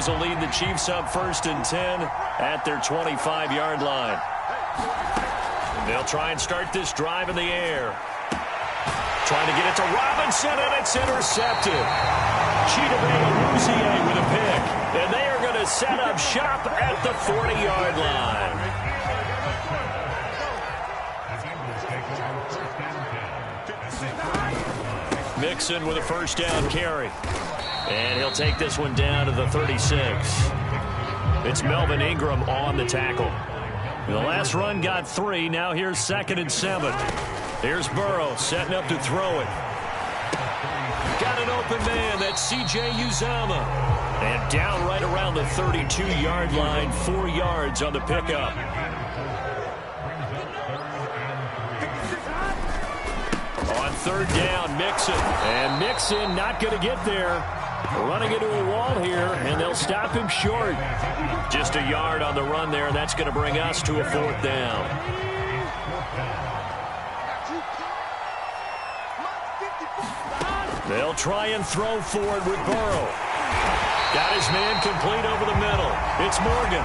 Mahomes will lead the Chiefs up 1st and 10 at their 25-yard line. They'll try and start this drive in the air. Trying to get it to Robinson, and it's intercepted. Chidobe Awuzie with a pick. And they are going to set up shop at the 40-yard line. Mixon with a first down carry. And he'll take this one down to the 36. It's Melvin Ingram on the tackle. The last run got 3. Now here's 2nd and 7. Here's Burrow setting up to throw it. Got an open man. That's C.J. Uzomah. And down right around the 32-yard line. 4 yards on the pickup. On 3rd down, Mixon. And Mixon not going to get there. Running into a wall here, and they'll stop him short. Just a yard on the run there, and that's going to bring us to a 4th down. They'll try and throw forward with Burrow. Got his man complete over the middle. It's Morgan.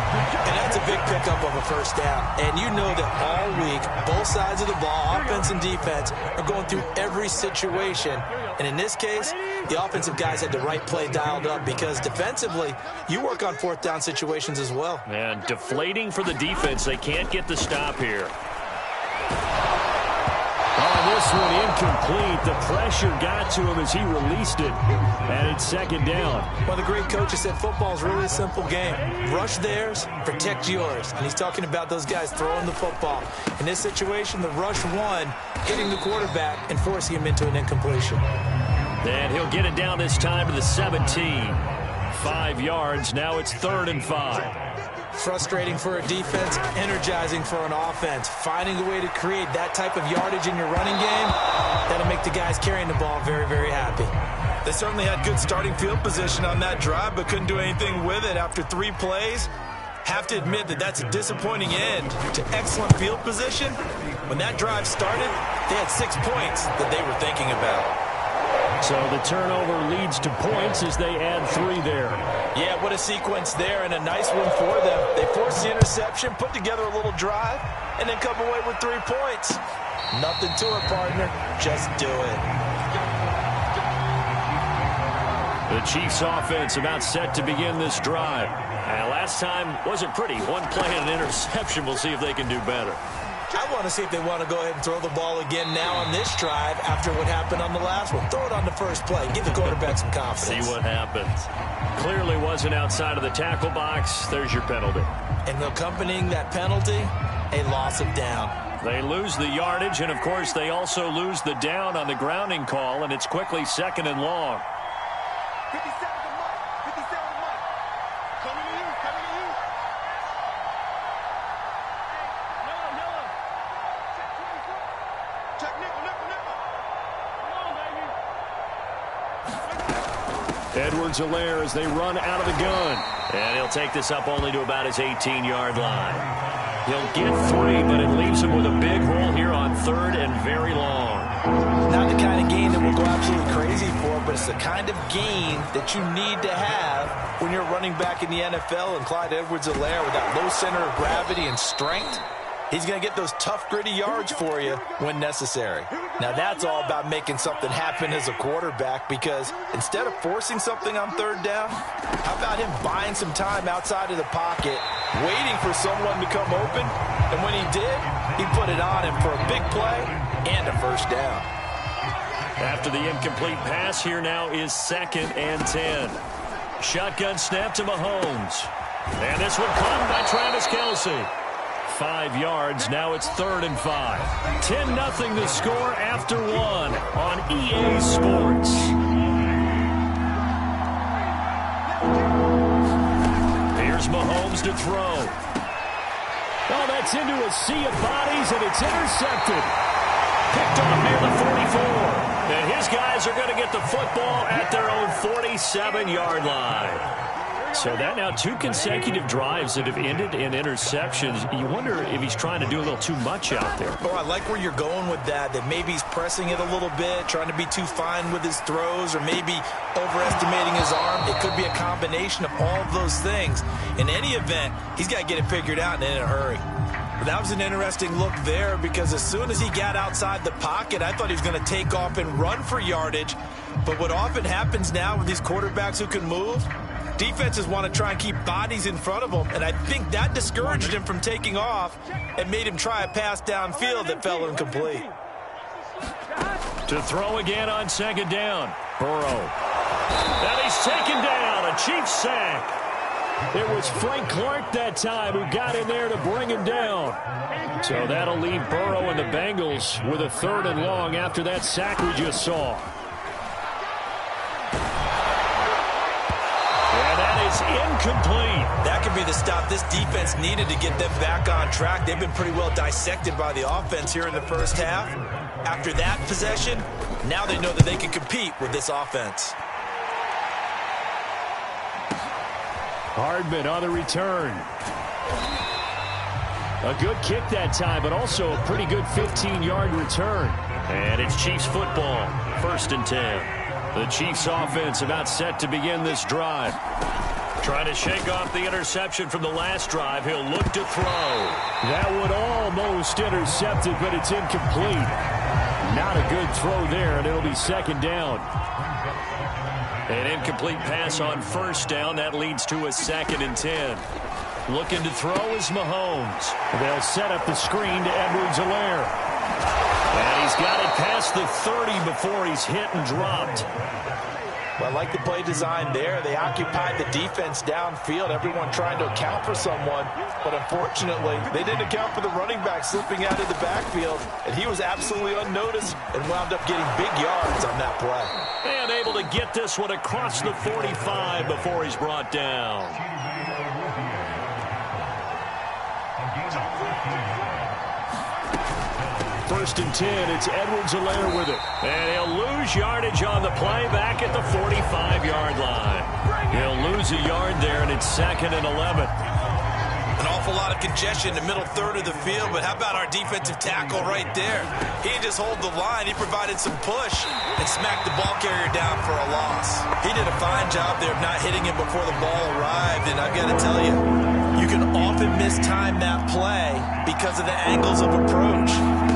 And that's a big pickup of a first down. And you know that all week, both sides of the ball, offense and defense, are going through every situation. And in this case, the offensive guys had the right play dialed up because defensively, you work on 4th down situations as well. And deflating for the defense. They can't get the stop here. Oh, this one incomplete. The pressure got to him as he released it. And it's 2nd down. Well, the great coaches said football is really a simple game. Rush theirs, protect yours. And he's talking about those guys throwing the football. In this situation, the rush one, hitting the quarterback and forcing him into an incompletion. And he'll get it down this time to the 17. 5 yards. Now it's 3rd and 5. Frustrating for a defense, energizing for an offense. Finding a way to create that type of yardage in your running game, that'll make the guys carrying the ball very, very happy. They certainly had good starting field position on that drive, but couldn't do anything with it after 3 plays. Have to admit that that's a disappointing end to excellent field position. When that drive started, they had 6 points that they were thinking about. So the turnover leads to points as they add 3 there. Yeah, what a sequence there, and a nice one for them. They forced the interception, put together a little drive, and then come away with 3 points. Nothing to it, partner. Just do it. The Chiefs offense about set to begin this drive. And last time wasn't pretty. 1 play and an interception. We'll see if they can do better. I want to see if they want to go ahead and throw the ball again now on this drive after what happened on the last one. Throw it on the first play. Give the quarterback some confidence. See what happens. Clearly wasn't outside of the tackle box. There's your penalty. And accompanying that penalty, a loss of down. They lose the yardage, and, of course, they also lose the down on the grounding call, and it's quickly 2nd and long. 57 to Mike. 57 to Mike. Coming to you. Coming to you. Check nickel, nickel, nickel. Come on, baby. Edwards-Helaire as they run out of the gun. And he'll take this up only to about his 18-yard line. He'll get 3, but it leaves him with a big hole here on 3rd and very long. Not the kind of gain that we'll go absolutely crazy for, but it's the kind of gain that you need to have when you're running back in the NFL. And Clyde Edwards-Helaire with that low center of gravity and strength, he's going to get those tough, gritty yards for you when necessary. Now, that's all about making something happen as a quarterback, because instead of forcing something on 3rd down, how about him buying some time outside of the pocket, waiting for someone to come open, and when he did, he put it on him for a big play and a first down. After the incomplete pass, here now is 2nd and 10. Shotgun snap to Mahomes. And this one caught by Travis Kelce. 5 yards. Now it's 3rd and 5. 10-0 the score after 1 on EA Sports. Here's Mahomes to throw. Oh, that's into a sea of bodies, and it's intercepted. Picked off near the 44. And his guys are going to get the football at their own 47-yard line. So that now 2 consecutive drives that have ended in interceptions. You wonder if he's trying to do a little too much out there. Oh, I like where you're going with that maybe he's pressing it a little bit, trying to be too fine with his throws, or maybe overestimating his arm. It could be a combination of all of those things. In any event, he's got to get it figured out and in a hurry. But that was an interesting look there, because as soon as he got outside the pocket, I thought he was going to take off and run for yardage. But what often happens now with these quarterbacks who can move, defenses want to try and keep bodies in front of them, and I think that discouraged him from taking off and made him try a pass downfield that fell incomplete. To throw again on 2nd down. Burrow. And he's taken down. A Chiefs sack. It was Frank Clark that time who got in there to bring him down. So that'll leave Burrow and the Bengals with a 3rd and long after that sack we just saw. And that is incomplete. That could be the stop this defense needed to get them back on track. They've been pretty well dissected by the offense here in the first half. After that possession, now they know that they can compete with this offense. Hardman on the return. A good kick that time, but also a pretty good 15-yard return. And it's Chiefs football, 1st and 10. The Chiefs offense about set to begin this drive. Trying to shake off the interception from the last drive. He'll look to throw. That would almost intercept it, but it's incomplete. Not a good throw there, and it'll be 2nd down. An incomplete pass on 1st down. That leads to a 2nd and 10. Looking to throw is Mahomes. They'll set up the screen to Edwards-Helaire. And he's got it past the 30 before he's hit and dropped. Well, I like the play design there. They occupied the defense downfield, everyone trying to account for someone. But unfortunately, they didn't account for the running back slipping out of the backfield. And he was absolutely unnoticed and wound up getting big yards on that play. And able to get this one across the 45 before he's brought down. First and 10, it's Edwards-Helaire with it. And he'll lose yardage on the play back at the 45-yard line. He'll lose a yard there, and it's 2nd and 11. An awful lot of congestion in the middle 3rd of the field, but how about our defensive tackle right there? He didn't just hold the line, he provided some push and smacked the ball carrier down for a loss. He did a fine job there of not hitting him before the ball arrived, and I've got to tell you, you can often mistime that play because of the angles of approach.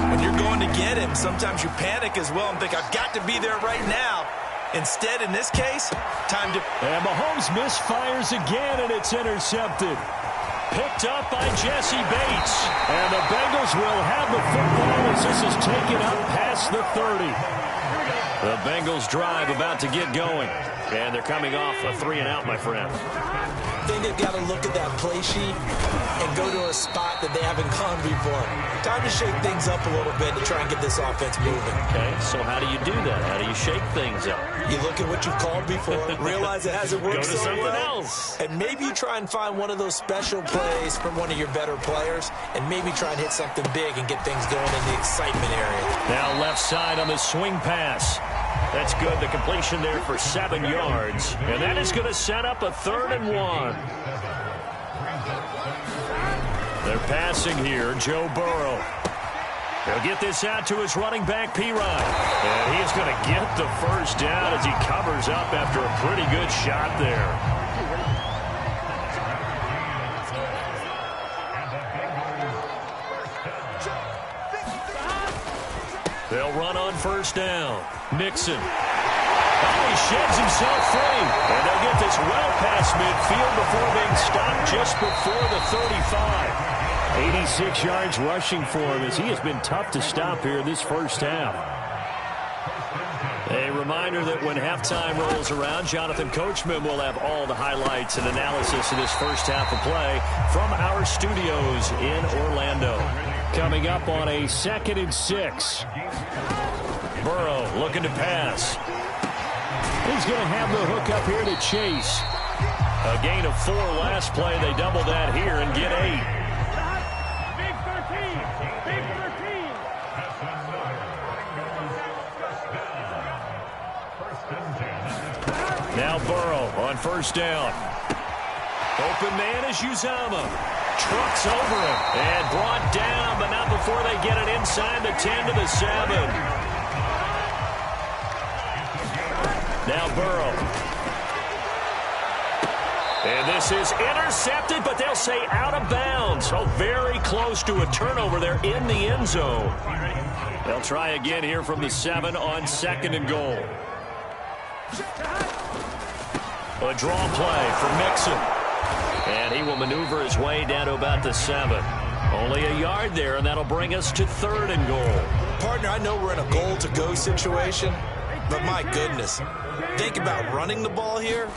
When you're going to get him, sometimes you panic as well and think, I've got to be there right now. Instead, in this case, time to... And Mahomes misfires again, and it's intercepted. Picked up by Jesse Bates. And the Bengals will have the football as this is taken up past the 30. The Bengals drive about to get going. And they're coming off a 3-and-out, my friend. I think they've got to look at that play sheet and go to a spot that they haven't gone before. Time to shake things up a little bit to try and get this offense moving. Okay, so how do you do that? How do you shake things up? You look at what you've called before, realize it hasn't worked Go to so something well, else. and maybe you try and find one of those special plays from one of your better players, and maybe try and hit something big and get things going in the excitement area. Now left side on the swing pass. That's good. The completion there for 7 yards. And that is going to set up a 3rd and 1. They're passing here. Joe Burrow. He'll get this out to his running back, P. Ryan. And he's going to get the first down as he covers up after a pretty good shot there. They'll run on 1st down. Mixon. Oh, he sheds himself free. And they'll get this well past midfield before being stopped just before the 35. 86 yards rushing for him as he has been tough to stop here in this first half. A reminder that when halftime rolls around, Jonathan Coachman will have all the highlights and analysis of this first half of play from our studios in Orlando. Coming up on a 2nd and 6. Burrow looking to pass. He's going to have the hook up here to Chase. A gain of 4 last play. They double that here and get 8. Big 13. Big 13. Now Burrow on 1st down. Open man is Uzomah. Trucks over him and brought down, but not before they get it inside the 10 to the 7. Now Burrow. And this is intercepted, but they'll say out of bounds. So very close to a turnover there in the end zone. They'll try again here from the 7 on 2nd and goal. A draw play for Mixon. And he will maneuver his way down to about the 7. Only a yard there, and that'll bring us to 3rd and goal. Partner, I know we're in a goal-to-go situation, but my goodness. Think about running the ball here.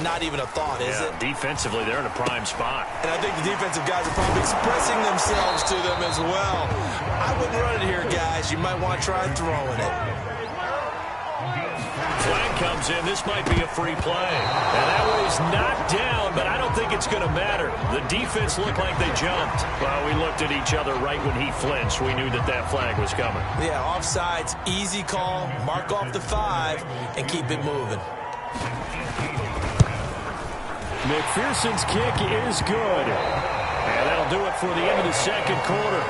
Not even a thought, is it? Defensively, they're in a prime spot. And I think the defensive guys are probably expressing themselves to them as well. I wouldn't run it here, guys. You might want to try throwing it. Flag comes in. This might be a free play. And that one is knocked down, but I don't think it's going to matter. The defense looked like they jumped. Well, we looked at each other right when he flinched. We knew that that flag was coming. Yeah, offsides, easy call. Mark off the 5 and keep it moving. McPherson's kick is good. And that'll do it for the end of the 2nd quarter.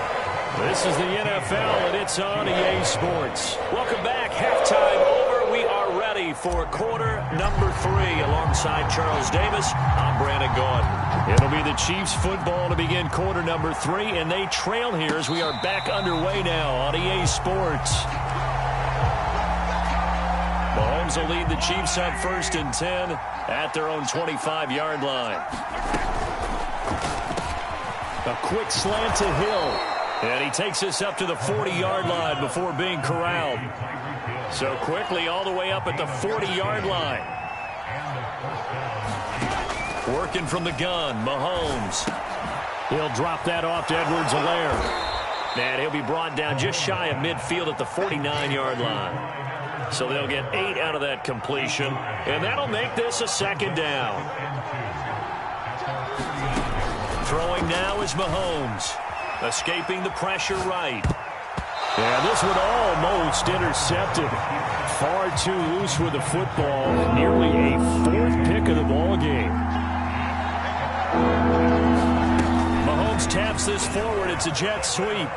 This is the NFL, and it's on EA Sports. Welcome back. Halftime over. We are ready for quarter number 3. Alongside Charles Davis, I'm Brandon Gaudin. It'll be the Chiefs football to begin quarter number 3, and they trail here as we are back underway now on EA Sports. Mahomes will lead the Chiefs on 1st and 10 at their own 25-yard line. A quick slant to Hill. And he takes us up to the 40-yard line before being corralled. So quickly all the way up at the 40-yard line. Working from the gun, Mahomes. He'll drop that off to Edwards-Helaire. And he'll be brought down just shy of midfield at the 49-yard line. So they'll get 8 out of that completion. And that'll make this a 2nd down. Throwing now is Mahomes. Escaping the pressure right. And this one almost intercepted. Far too loose with the football. Nearly a 4th pick of the ball game. Mahomes taps this forward. It's a jet sweep.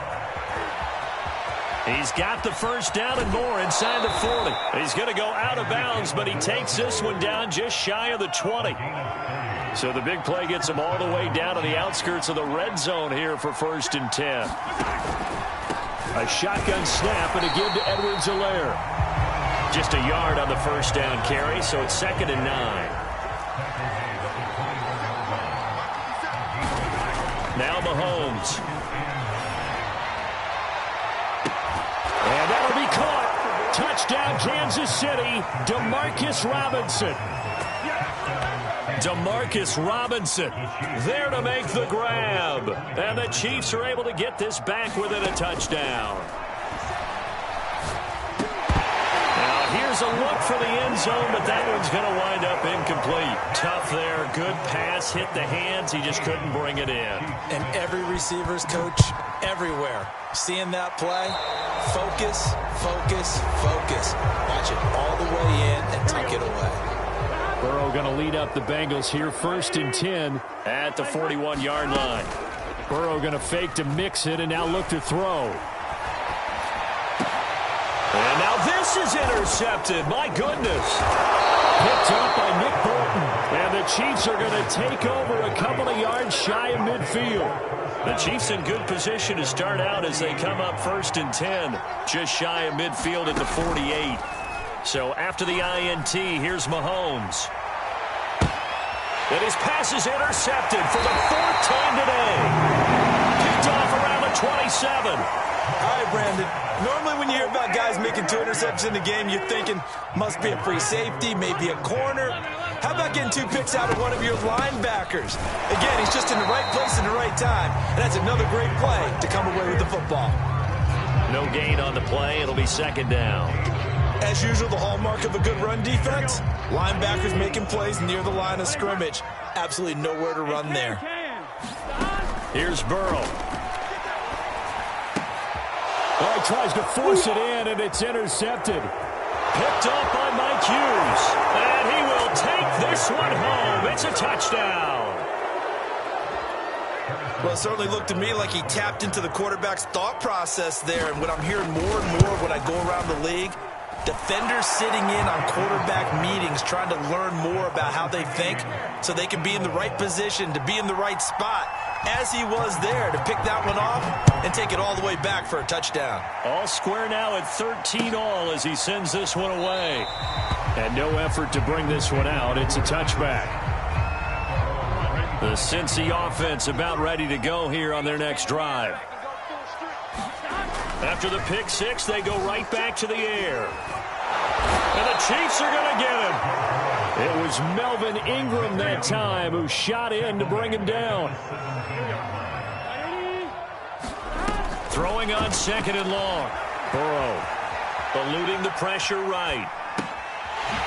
He's got the 1st down and more inside the 40. He's going to go out of bounds, but he takes this one down just shy of the 20. So the big play gets him all the way down to the outskirts of the red zone here for 1st and 10. A shotgun snap and a give to Edwards-Helaire. Just a yard on the 1st down carry, so it's 2nd and 9. Now Mahomes. And that'll be caught. Touchdown, Kansas City. Demarcus Robinson. Demarcus Robinson there to make the grab. And the Chiefs are able to get this back within a touchdown. Now here's a look for the end zone, but that one's going to wind up incomplete. Tough there. Good pass. Hit the hands. He just couldn't bring it in. And every receiver's coach everywhere. Seeing that play, focus, focus, focus. Watch it all the way in and tuck it away. Burrow going to lead up the Bengals here, 1st and 10 at the 41-yard line. Burrow going to fake to mix it and now look to throw. And now this is intercepted. My goodness. Picked up by Nick Bolton. And the Chiefs are going to take over a couple of yards shy of midfield. The Chiefs in good position to start out as they come up 1st and 10, just shy of midfield at the 48. So after the INT, here's Mahomes. And his pass is intercepted for the 4th time today. Picked off around the 27. All right, Brandon. Normally when you hear about guys making 2 interceptions in the game, you're thinking must be a free safety, maybe a corner. How about getting 2 picks out of one of your linebackers? Again, he's just in the right place at the right time. And that's another great play to come away with the football. No gain on the play. It'll be 2nd down. As usual, the hallmark of a good run defense, linebackers making plays near the line of scrimmage. Absolutely nowhere to run there. Here's Burrow. Oh, he tries to force it in, and it's intercepted. Picked up by Mike Hughes. And he will take this one home. It's a touchdown. Well, it certainly looked to me like he tapped into the quarterback's thought process there. And what I'm hearing more and more when I go around the league, defenders sitting in on quarterback meetings trying to learn more about how they think so they can be in the right position, to be in the right spot, as he was there to pick that one off and take it all the way back for a touchdown. All square now at 13-all as he sends this one away. And no effort to bring this one out. It's a touchback. The Cincy offense about ready to go here on their next drive. After the pick six, they go right back to the air. And the Chiefs are going to get him. It was Melvin Ingram that time who shot in to bring him down. Throwing on 2nd and long. Burrow eluding the pressure right.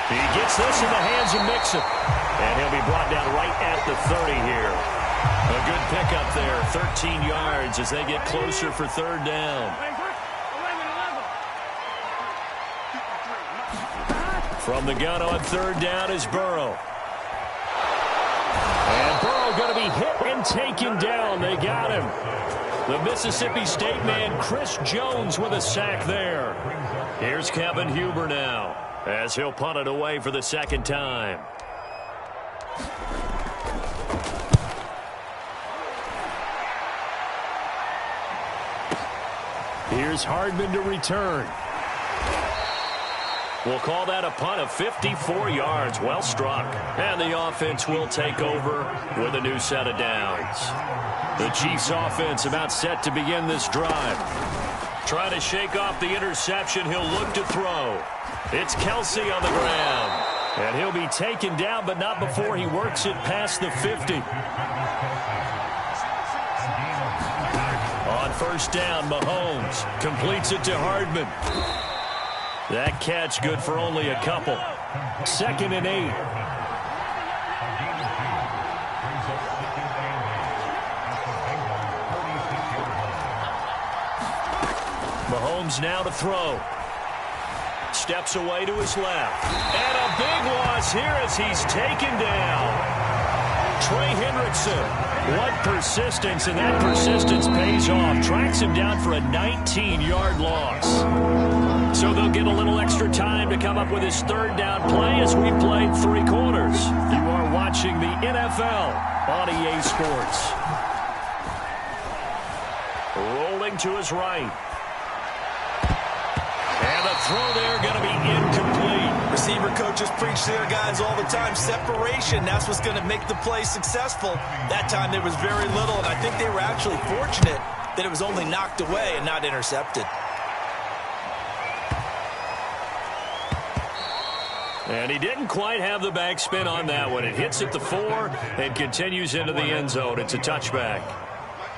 He gets this in the hands of Mixon. And he'll be brought down right at the 30 here. A good pickup there, 13 yards as they get closer for 3rd down. From the gun on 3rd down is Burrow. And Burrow going to be hit and taken down. They got him. The Mississippi State man, Chris Jones, with a sack there. Here's Kevin Huber now as he'll punt it away for the 2nd time. Here's Hardman to return. We'll call that a punt of 54 yards. Well struck. And the offense will take over with a new set of downs. The Chiefs offense about set to begin this drive. Trying to shake off the interception. He'll look to throw. It's Kelce on the ground. And he'll be taken down, but not before he works it past the 50. On 1st down, Mahomes completes it to Hardman. That catch good for only a couple. 2nd and 8. Mahomes now to throw. Steps away to his left. And a big loss here as he's taken down. Trey Hendrickson. What persistence, and that persistence pays off. Tracks him down for a 19-yard loss. So they'll get a little extra time to come up with his 3rd down play as we played 3 quarters. You are watching the NFL on EA Sports. Rolling to his right. And the throw there going to be incomplete. Receiver coaches preach to their guys all the time. Separation, that's what's going to make the play successful. That time there was very little, and I think they were actually fortunate that it was only knocked away and not intercepted. And he didn't quite have the backspin on that one. It hits at the 4 and continues into the end zone. It's a touchback.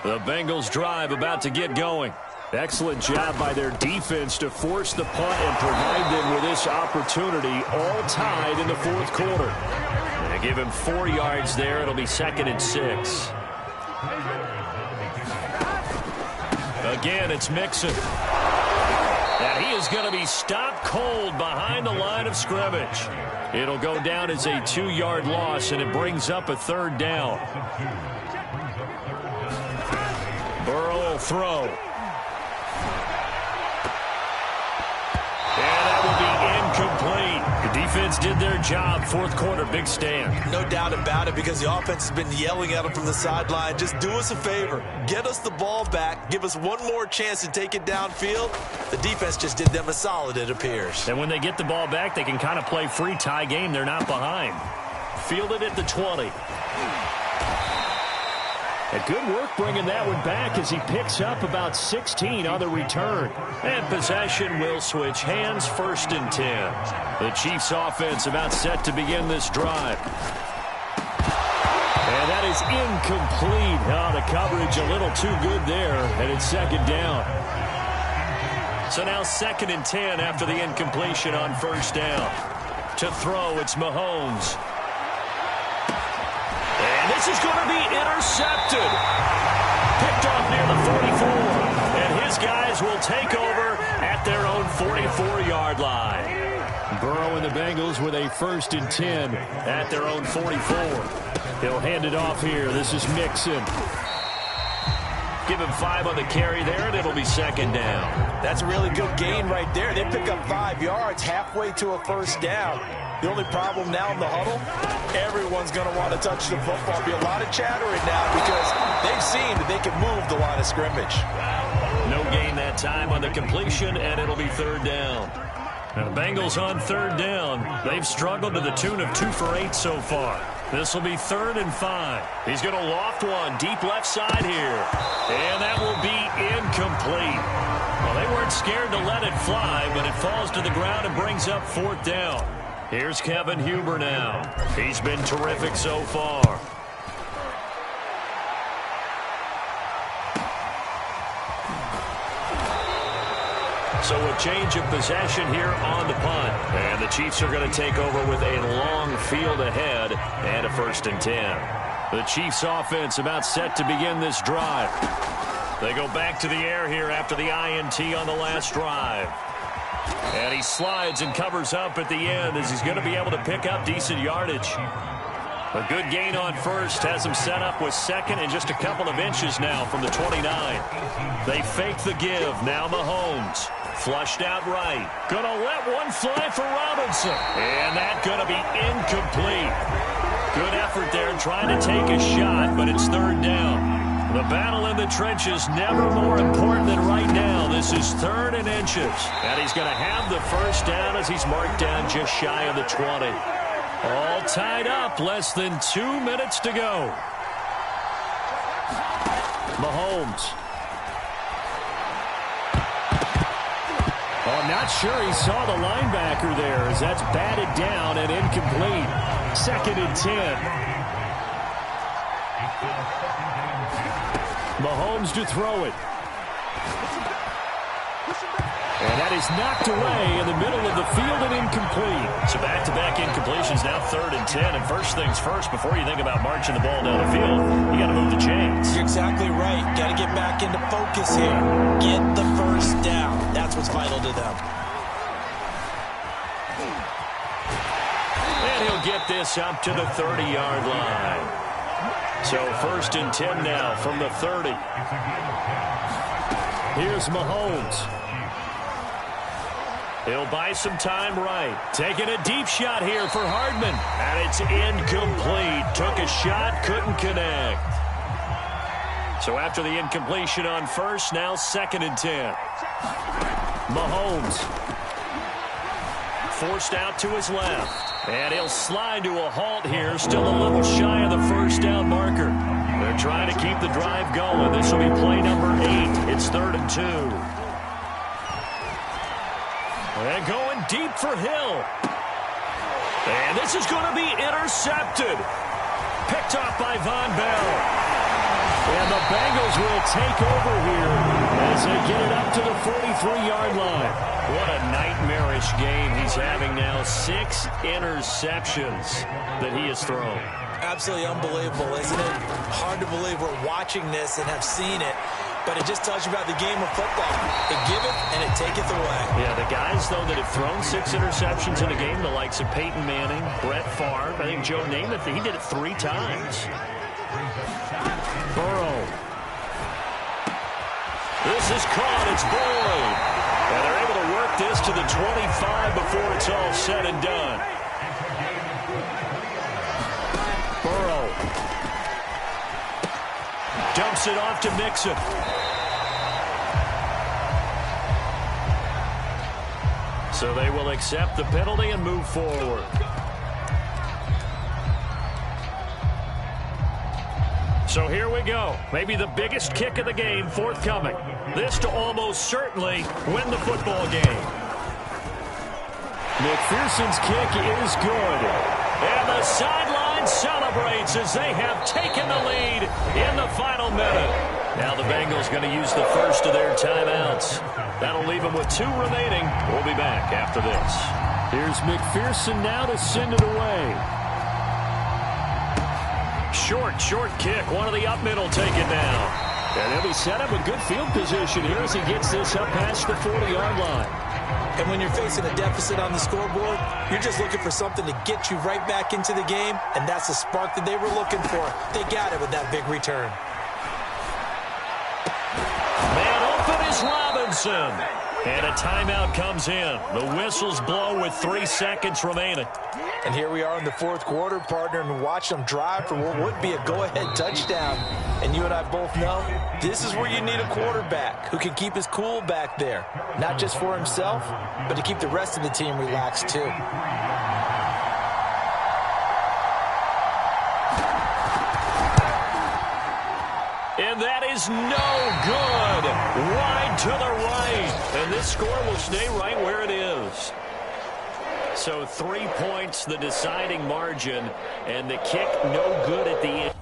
The Bengals drive about to get going. Excellent job by their defense to force the punt and provide them with this opportunity, all tied in the 4th quarter. And they give him 4 yards there. It'll be 2nd and 6. Again, it's Mixon. And he is going to be stopped cold behind the line of scrimmage. It'll go down as a 2-yard loss, and it brings up a 3rd down. Burrow will throw. And that will be incomplete. The defense did their job. 4th quarter, big stand. No doubt about it, because the offense has been yelling at them from the sideline. Just do us a favor. Get us the ball back. Give us one more chance to take it downfield. The defense just did them a solid, it appears. And when they get the ball back, they can kind of play free tie game. They're not behind. Fielded at the 20. And good work bringing that one back as he picks up about 16 on the return. And possession will switch hands, 1st and 10. The Chiefs offense about set to begin this drive. And that is incomplete. Oh, the coverage a little too good there, and it's 2nd down. So now 2nd and 10 after the incompletion on 1st down. To throw, it's Mahomes. And this is going to be intercepted. Picked off near the 44. And his guys will take over at their own 44-yard line. Burrow and the Bengals with a 1st and 10 at their own 44. He'll hand it off here. This is Mixon. Give him 5 on the carry there, and it'll be second down. That's a really good gain right there. They pick up 5 yards halfway to a first down. The only problem now in the huddle, everyone's going to want to touch the football. Be a lot of chattering now because they've seen that they can move the line of scrimmage. No gain that time on the completion, and it'll be third down. Now the Bengals on third down. They've struggled to the tune of 2 for 8 so far. This will be 3rd and 5. He's going to loft one deep left side here. And that will be incomplete. Well, they weren't scared to let it fly, but it falls to the ground and brings up 4th down. Here's Kevin Huber now. He's been terrific so far. So a change of possession here on the punt. And the Chiefs are going to take over with a long field ahead and a 1st and 10. The Chiefs offense about set to begin this drive. They go back to the air here after the INT on the last drive. And he slides and covers up at the end as he's going to be able to pick up decent yardage. A good gain on first has him set up with 2nd and just a couple of inches now from the 29. They fake the give. Now Mahomes. Flushed out right. Gonna let one fly for Robinson. And that gonna be incomplete. Good effort there trying to take a shot, but it's 3rd down. The battle in the trenches never more important than right now. This is 3rd and inches. And he's gonna have the first down as he's marked down just shy of the 20. All tied up, less than 2 minutes to go. Mahomes. Oh, I'm not sure he saw the linebacker there as that's batted down and incomplete. 2nd and 10. Mahomes to throw it. And that is knocked away in the middle of the field and incomplete. So back-to-back incompletions, now 3rd and 10. And first things first, before you think about marching the ball down the field, you got to move the chains. You're exactly right. Got to get back into focus here. Get the first down. That's what's vital to them. And he'll get this up to the 30-yard line. So 1st and 10 now from the 30. Here's Mahomes. He'll buy some time right. Taking a deep shot here for Hardman. And it's incomplete. Took a shot, couldn't connect. So after the incompletion on first, now 2nd and 10. Mahomes. Forced out to his left. And he'll slide to a halt here. Still a little shy of the first down marker. They're trying to keep the drive going. This will be play number 8. It's 3rd and 2. And going deep for Hill. And this is going to be intercepted. Picked off by Von Bell. And the Bengals will take over here as they get it up to the 43-yard line. What a nightmarish game he's having now. 6 interceptions that he has thrown. Absolutely unbelievable, isn't it? Hard to believe we're watching this and have seen it. But it just tells you about the game of football. It giveth and it taketh away. Yeah, the guys, though, that have thrown 6 interceptions in a game, the likes of Peyton Manning, Brett Favre, I think Joe Namath, he did it 3 times. Burrow. This is caught. It's Boyd. And they're able to work this to the 25 before it's all said and done. Burrow. Dumps it off to Mixon. So they will accept the penalty and move forward. So here we go. Maybe the biggest kick of the game forthcoming. This to almost certainly win the football game. McPherson's kick is good. And the sideline celebrates as they have taken the lead in the final minute. Now the Bengals going to use the first of their timeouts. That'll leave them with 2 remaining. We'll be back after this. Here's McPherson now to send it away. Short kick. One of the up middle take it now. And he'll be set up with good field position here as he gets this up past the 40-yard line. And when you're facing a deficit on the scoreboard, you're just looking for something to get you right back into the game, and that's the spark that they were looking for. They got it with that big return. Robinson. And a timeout comes in. The whistles blow with 3 seconds remaining. And here we are in the fourth quarter, partner, and watch them drive for what would be a go-ahead touchdown. And you and I both know this is where you need a quarterback who can keep his cool back there. Not just for himself, but to keep the rest of the team relaxed too. And that is no good. Wide to the right. And this score will stay right where it is. So 3 points, the deciding margin, and the kick no good at the end.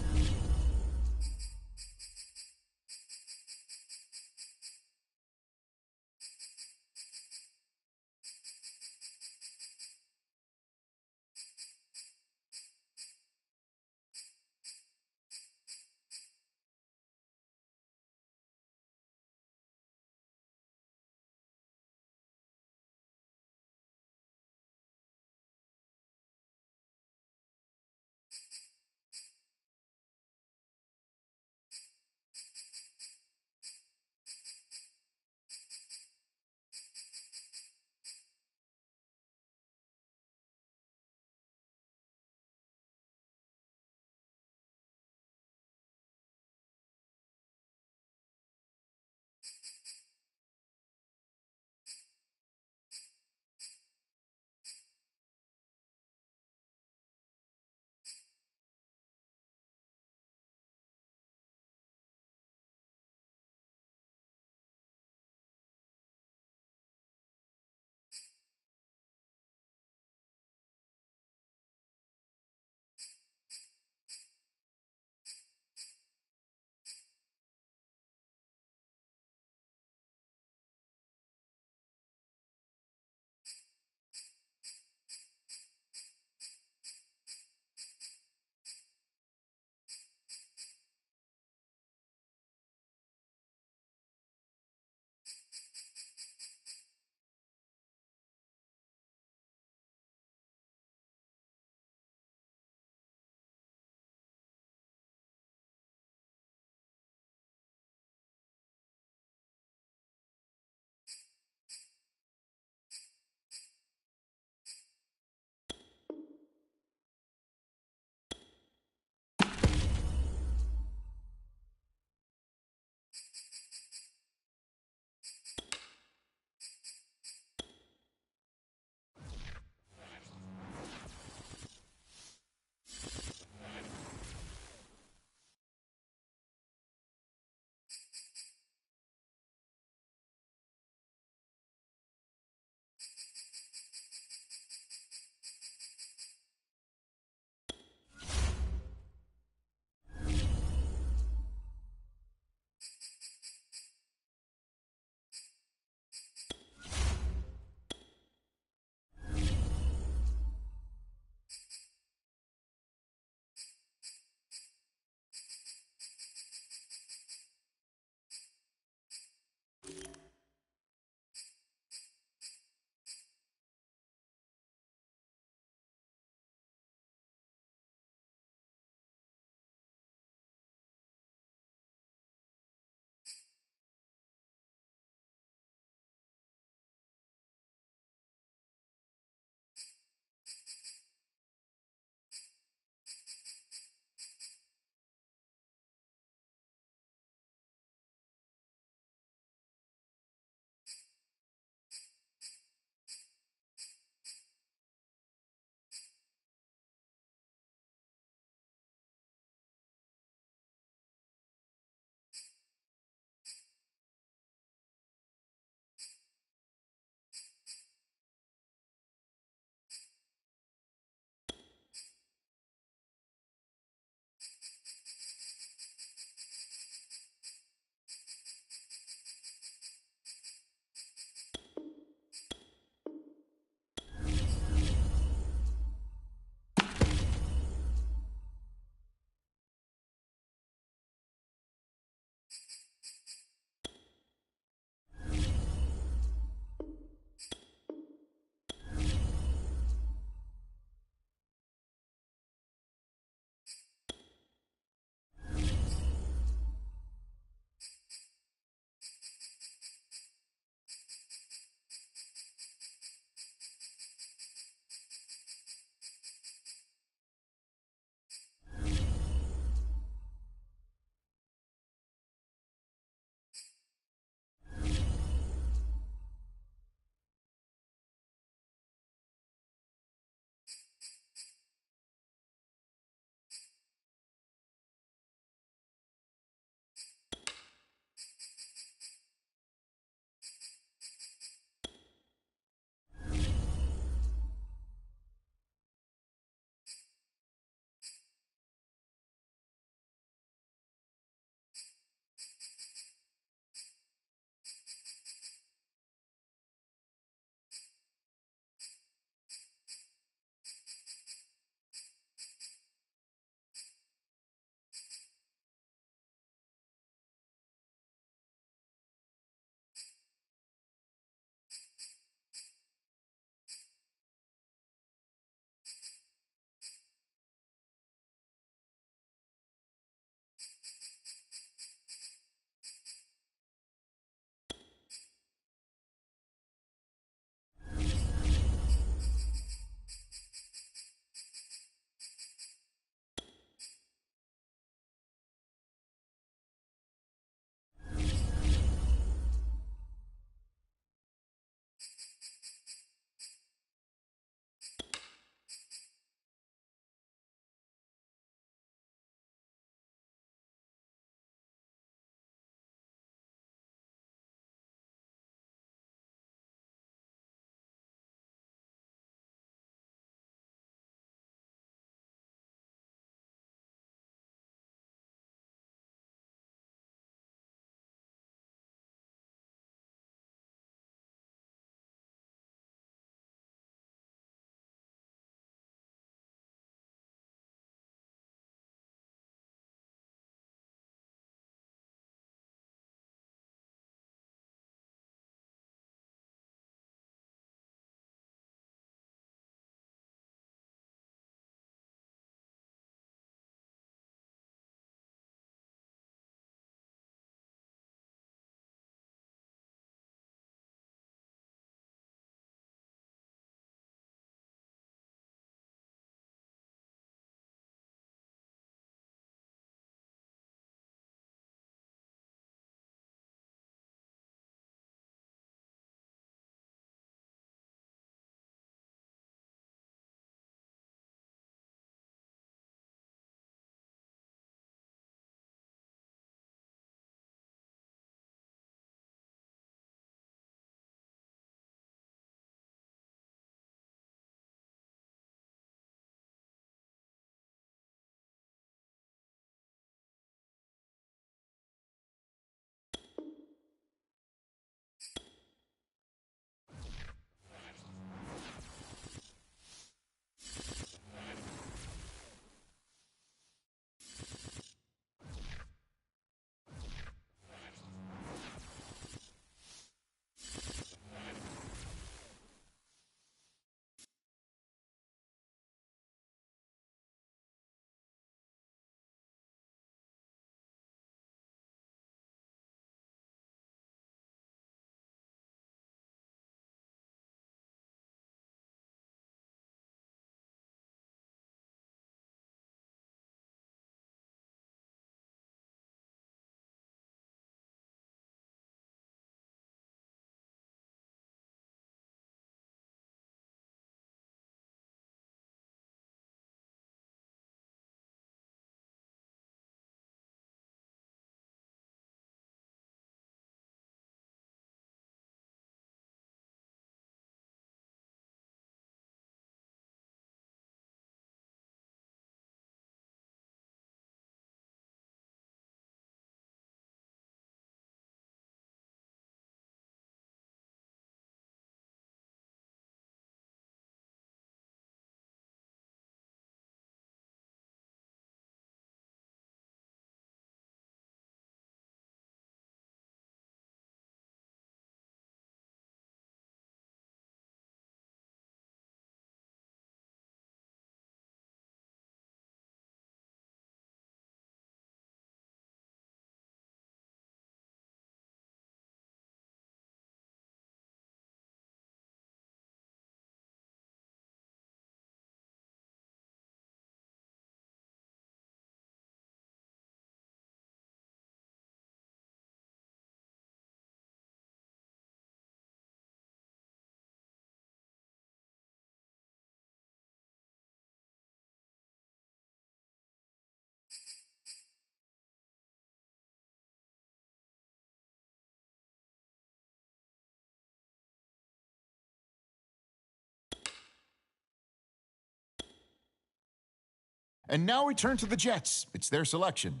And now we turn to the Jets. It's their selection.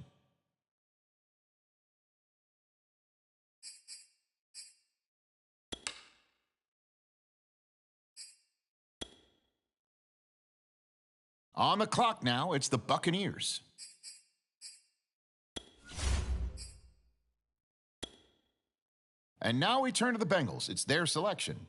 On the clock now, it's the Buccaneers. And now we turn to the Bengals. It's their selection.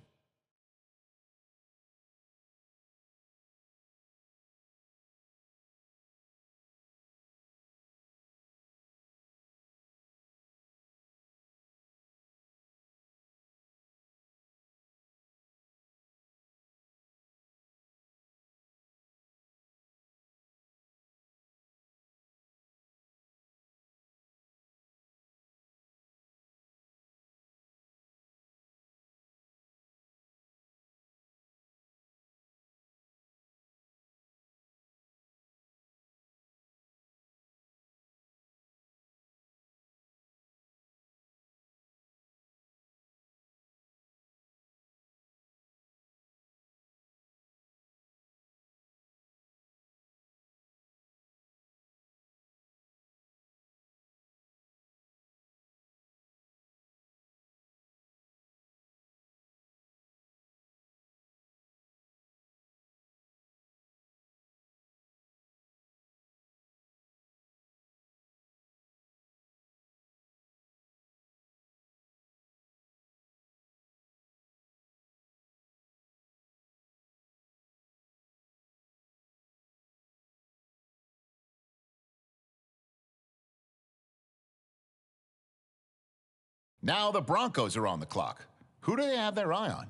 Now the Broncos are on the clock. Who do they have their eye on?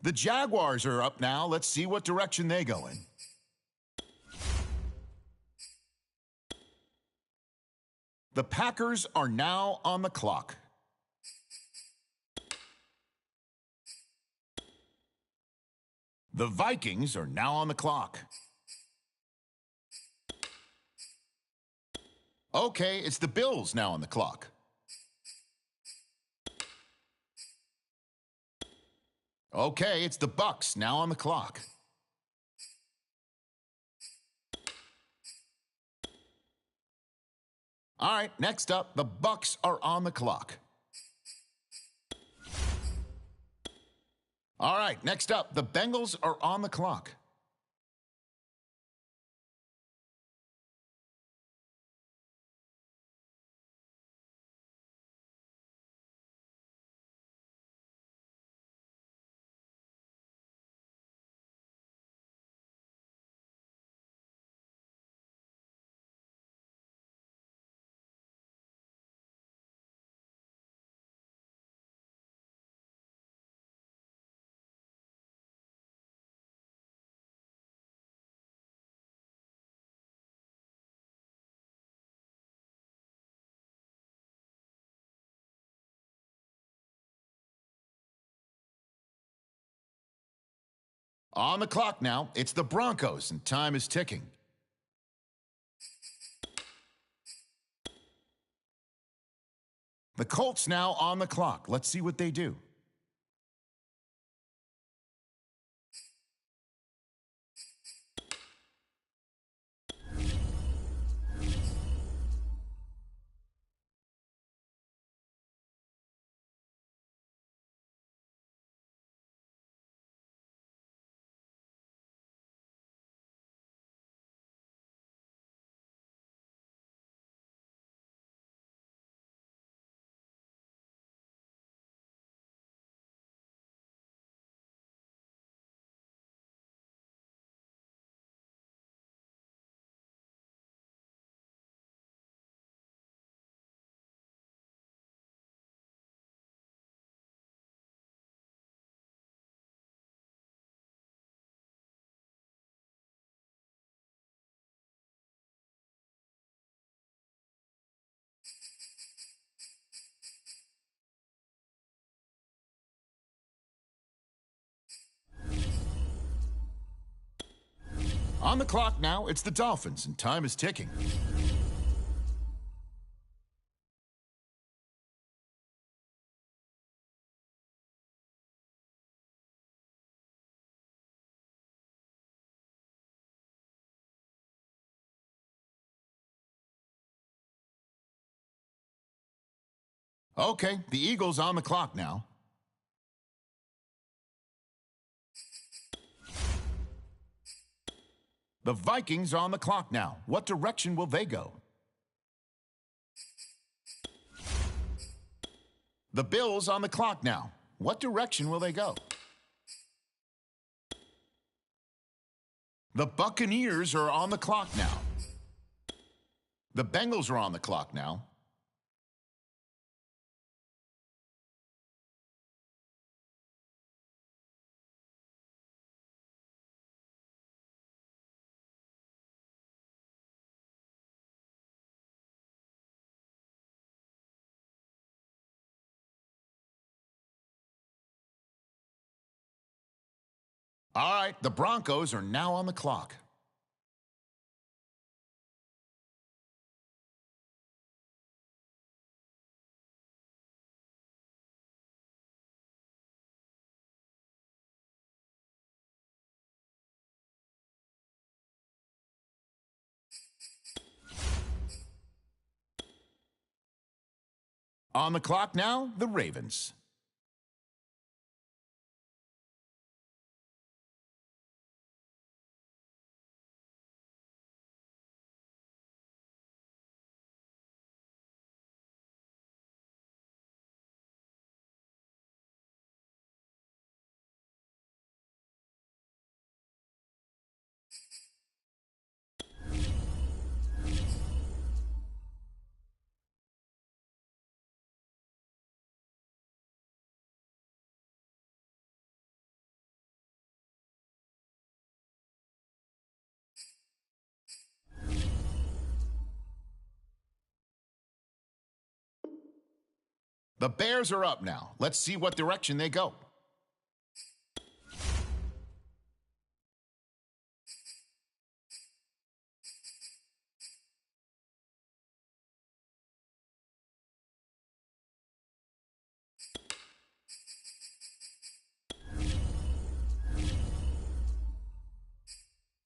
The Jaguars are up now. Let's see what direction they go in. The Packers are now on the clock. The Vikings are now on the clock. Okay, it's the Bills now on the clock. Okay, it's the Bucs now on the clock. All right, next up, the Bucs are on the clock. All right, next up, the Bengals are on the clock. On the clock now, it's the Broncos, and time is ticking. The Colts now on the clock. Let's see what they do. On the clock now, it's the Dolphins, and time is ticking. Okay, the Eagles on the clock now. The Vikings are on the clock now. What direction will they go? The Bills on the clock now. What direction will they go? The Buccaneers are on the clock now. The Bengals are on the clock now. All right, the Broncos are now on the clock. On the clock now, the Ravens. The Bears are up now. Let's see what direction they go.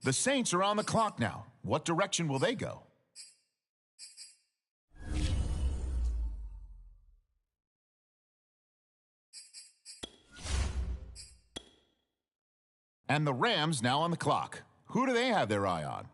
The Saints are on the clock now. What direction will they go? And the Rams now on the clock. Who do they have their eye on?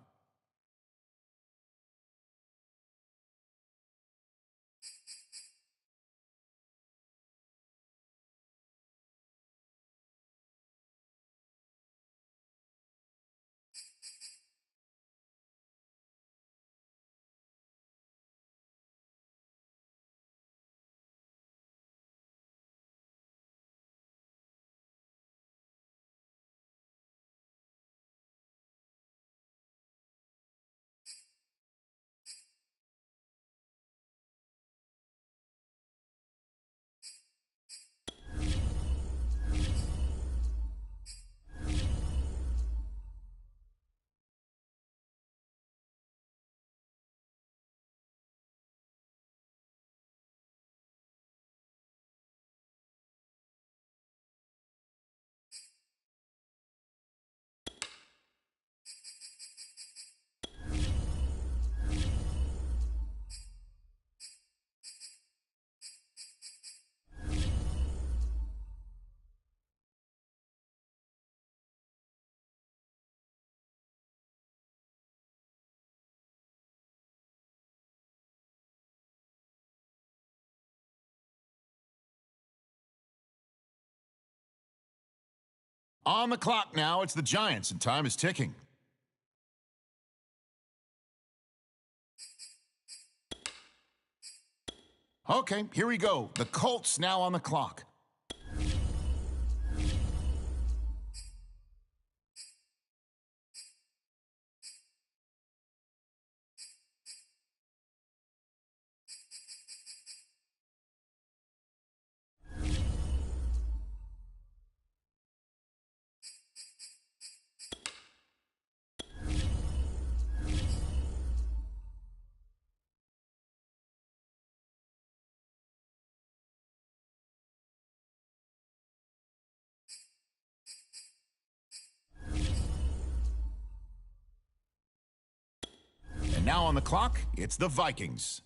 On the clock now, it's the Giants, and time is ticking. Okay, here we go. The Colts now on the clock. now on the clock, it's the Vikings.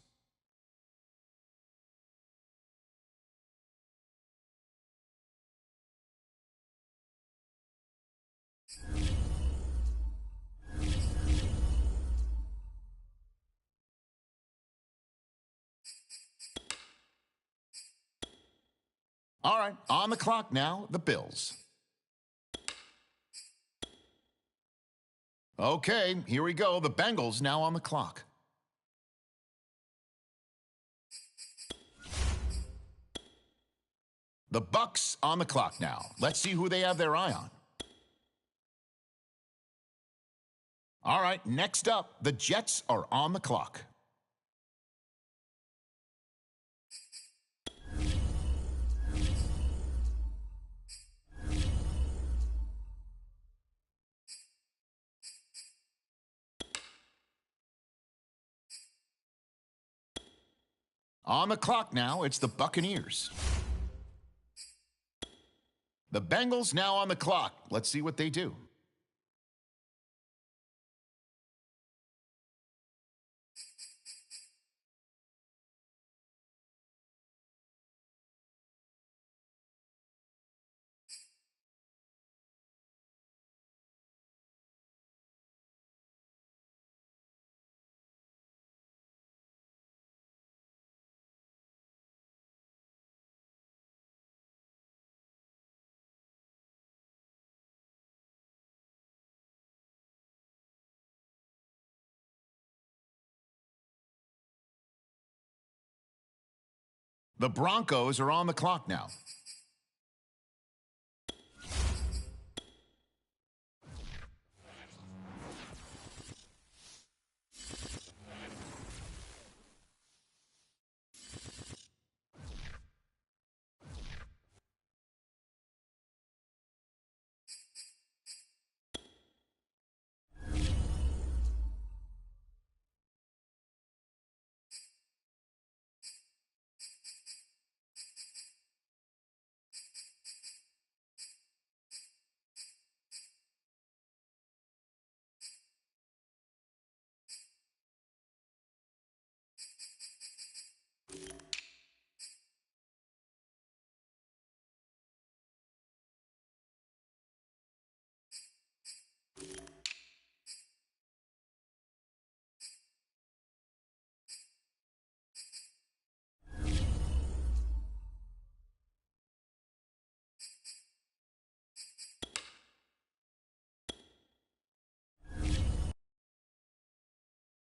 All right, on the clock now, the Bills. Okay, here we go. The Bengals now on the clock. The Bucks on the clock now. Let's see who they have their eye on. All right, next up, the Jets are on the clock. On the clock now, it's the Buccaneers. The Bengals now on the clock. Let's see what they do. The Broncos are on the clock now.